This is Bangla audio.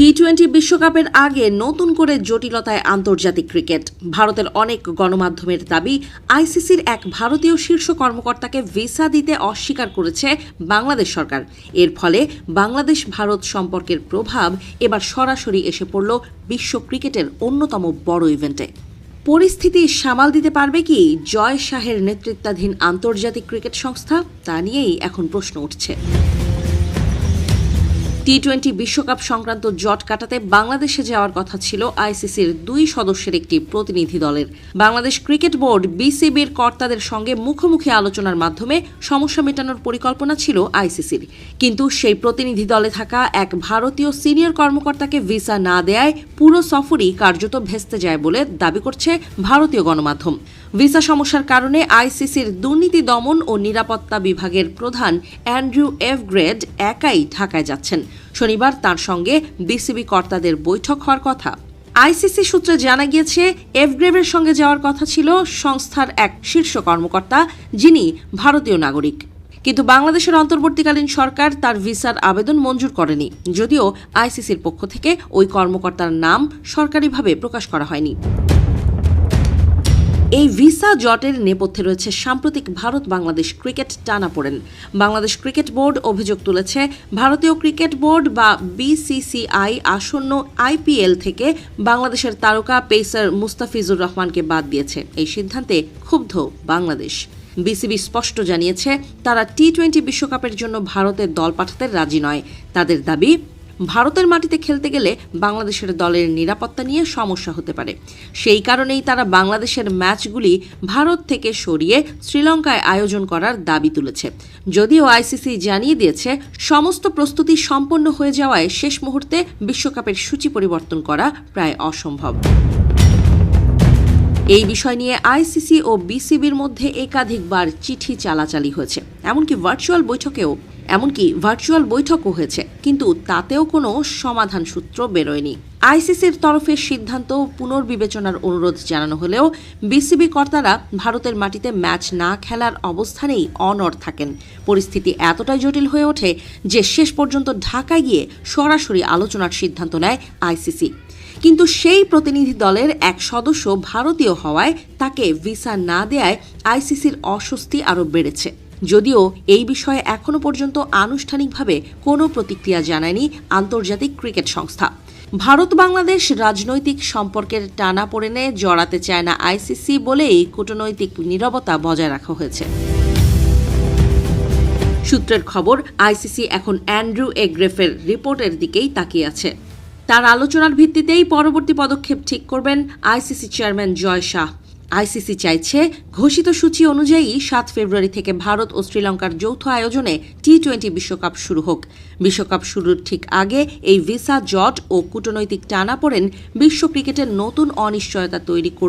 টি-20 বিশ্বকাপের আগে নতুন করে জটিলতায় আন্তর্জাতিক ক্রিকেট। ভারতের অনেক গণমাধ্যমের দাবি, আইসিসির এক ভারতীয় শীর্ষ কর্মকর্তাকে ভিসা দিতে অস্বীকার করেছে বাংলাদেশ সরকার। এর ফলে বাংলাদেশ ভারত সম্পর্কের প্রভাব এবার সরাসরি এসে পড়ল বিশ্ব ক্রিকেটের অন্যতম বড় ইভেন্টে। পরিস্থিতি সামাল দিতে পারবে কি জয় শাহের নেতৃত্বাধীন আন্তর্জাতিক ক্রিকেট সংস্থা, তা নিয়েই এখন প্রশ্ন উঠছে। টি-20 বিশ্বকাপ সংক্রান্ত জট কাটাতে বাংলাদেশে যাওয়ার কথা ছিল আইসিসির 2 সদস্যের একটি প্রতিনিধি দলের। বাংলাদেশ ক্রিকেট বোর্ড বিসিবির কর্তাদের সঙ্গে মুখোমুখি আলোচনার মাধ্যমে সমস্যা মেটানোর পরিকল্পনা ছিল আইসিসির, কিন্তু সেই প্রতিনিধি দলে থাকা এক ভারতীয় সিনিয়র কর্মকর্তাকে ভিসা না দেয়ায় পুরো সফরই কার্যত ভেস্তে যায় বলে দাবি করছে ভারতীয় গণমাধ্যম। ভিসা সমস্যার কারণে আইসিসির দুর্নীতি দমন ও নিরাপত্তা বিভাগের প্রধান অ্যান্ড্রু এভগ্রেড একাই ঢাকায় যাচ্ছেন। শনিবার তার সঙ্গে বিসিবি কর্তাদের বৈঠক হওয়ার কথা। আইসিসি সূত্রে জানা গিয়েছে, এভগ্রেডের সঙ্গে যাওয়ার কথা ছিল সংস্থার এক শীর্ষ কর্মকর্তা, যিনি ভারতীয় নাগরিক। কিন্তু বাংলাদেশের অন্তর্বর্তীকালীন সরকার তার ভিসার আবেদন মঞ্জুর করেনি, যদিও আইসিসির পক্ষ থেকে ওই কর্মকর্তার নাম সরকারিভাবে প্রকাশ করা হয়নি। এই ভিসা জটের নেপথ্যে রয়েছে সাম্প্রতিক ভারত বাংলাদেশ ক্রিকেট টানাপোড়েন। বাংলাদেশ ক্রিকেট বোর্ড অভিযোগ তুলেছে, ভারতীয় ক্রিকেট বোর্ড বা বিসিসিআই আসন্ন আইপিএল থেকে বাংলাদেশের তারকা পেসার মুস্তাফিজুর রহমানকে বাদ দিয়েছে। এই সিদ্ধান্তে ক্ষুব্ধ বাংলাদেশ। বিসিবি স্পষ্ট জানিয়েছে, তারা টি-20 বিশ্বকাপের জন্য ভারতের দল পাঠাতে রাজি নয়। তাদের দাবি, ভারতের মাটিতে খেলতে গেলে বাংলাদেশের দলের নিরাপত্তা নিয়ে সমস্যা হতে পারে। সেই কারণেই তারা বাংলাদেশের ম্যাচগুলি ভারত থেকে সরিয়ে শ্রীলঙ্কায় আয়োজন করার দাবি তুলেছে। যদিও আইসিসি জানিয়ে দিয়েছে, সমস্ত প্রস্তুতি সম্পন্ন হয়ে যাওয়ায় শেষ মুহূর্তে বিশ্বকাপের সূচি পরিবর্তন করা প্রায় অসম্ভব। এই বিষয় নিয়ে আইসিসি ও বিসিবির মধ্যে একাধিকবার চিঠি চালাচালি হয়েছে, এমনকি ভার্চুয়াল বৈঠকও হয়েছে, কিন্তু তাতেও কোনো সমাধান সূত্র বেরোয়নি। আইসিসির তরফে সিদ্ধান্ত পুনর্বিবেচনার অনুরোধ জানানো হলেও বিসিবি কর্তারা ভারতের মাটিতে ম্যাচ না খেলার অবস্থানেই অনড় থাকেন। পরিস্থিতি এতটাই জটিল হয়ে ওঠে যে শেষ পর্যন্ত ঢাকায় গিয়ে সরাসরি আলোচনার সিদ্ধান্ত নেয় আইসিসি। কিন্তু সেই প্রতিনিধি দলের এক সদস্য ভারতীয় হওয়ায় তাকে ভিসা না দেয়ায় আইসিসির অস্বস্তি আরও বেড়েছে। যদিও এই বিষয়ে এখনো পর্যন্ত আনুষ্ঠানিকভাবে কোনো প্রতিক্রিয়া জানায়নি আন্তর্জাতিক ক্রিকেট সংস্থা। ভারত বাংলাদেশ রাজনৈতিক সম্পর্কের টানাপোড়েনে জড়াতে চায় না আইসিসি বলেই কূটনৈতিক নীরবতা বজায় রাখা হয়েছে। সূত্রের খবর, আইসিসি এখন অ্যান্ড্রু এভগ্রেডের রিপোর্টের দিকেই তাকিয়ে আছে। তার আলোচনার ভিত্তিতেই পরবর্তী পদক্ষেপ ঠিক করবেন আইসিসি চেয়ারম্যান জয় শাহ। আইসিসি চাইছে, ঘোষিত সূচি অনুযায়ী 7 ফেব্রুয়ারি থেকে ভারত ও শ্রীলঙ্কার যৌথ আয়োজনে টি-20 বিশ্বকাপ শুরু হোক। বিশ্বকাপ শুরুর ঠিক আগে এই ভিসা জট ও কূটনৈতিক টানাপোড়েন বিশ্ব ক্রিকেটের নতুন অনিশ্চয়তা তৈরি করল।